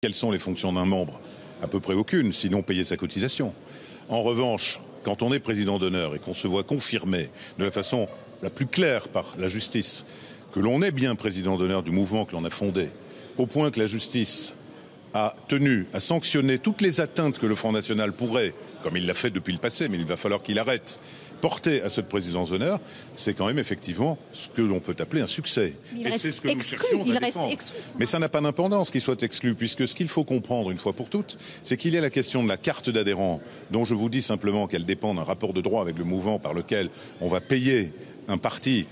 Quelles sont les fonctions d'un membre? À peu près aucune, sinon payer sa cotisation. En revanche, quand on est président d'honneur et qu'on se voit confirmer de la façon la plus claire par la justice que l'on est bien président d'honneur du mouvement que l'on a fondé, au point que la justice a tenu à sanctionner toutes les atteintes que le Front National pourrait, comme il l'a fait depuis le passé, mais il va falloir qu'il arrête, porter à cette présidence d'honneur, c'est quand même effectivement ce que l'on peut appeler un succès. Il reste exclu. Mais ça n'a pas d'importance qu'il soit exclu, puisque ce qu'il faut comprendre une fois pour toutes, c'est qu'il y a la question de la carte d'adhérent, dont je vous dis simplement qu'elle dépend d'un rapport de droit avec le mouvement par lequel on va payer un parti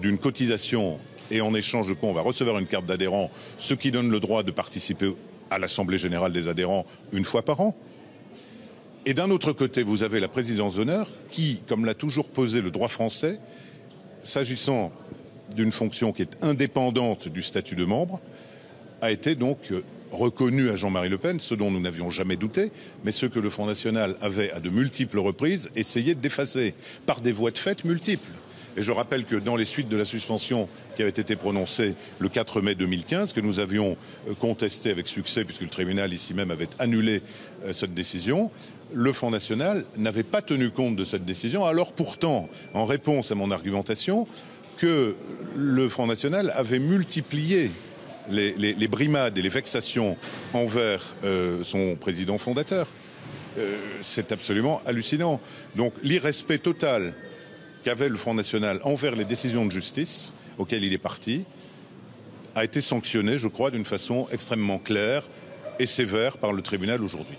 d'une cotisation et en échange de quoi on va recevoir une carte d'adhérent, ce qui donne le droit de participer à l'Assemblée générale des adhérents une fois par an. Et d'un autre côté, vous avez la présidence d'honneur qui, comme l'a toujours posé le droit français, s'agissant d'une fonction qui est indépendante du statut de membre, a été donc reconnue à Jean-Marie Le Pen, ce dont nous n'avions jamais douté, mais ce que le Front National avait à de multiples reprises essayé d'effacer par des voies de fait multiples. Et je rappelle que dans les suites de la suspension qui avait été prononcée le 4 mai 2015, que nous avions contesté avec succès, puisque le tribunal ici même avait annulé cette décision, le Front National n'avait pas tenu compte de cette décision, alors pourtant, en réponse à mon argumentation, que le Front National avait multiplié les brimades et les vexations envers son président fondateur. C'est absolument hallucinant. Donc l'irrespect total qu'avait le Front National envers les décisions de justice auxquelles il est parti a été sanctionné, je crois, d'une façon extrêmement claire et sévère par le tribunal aujourd'hui.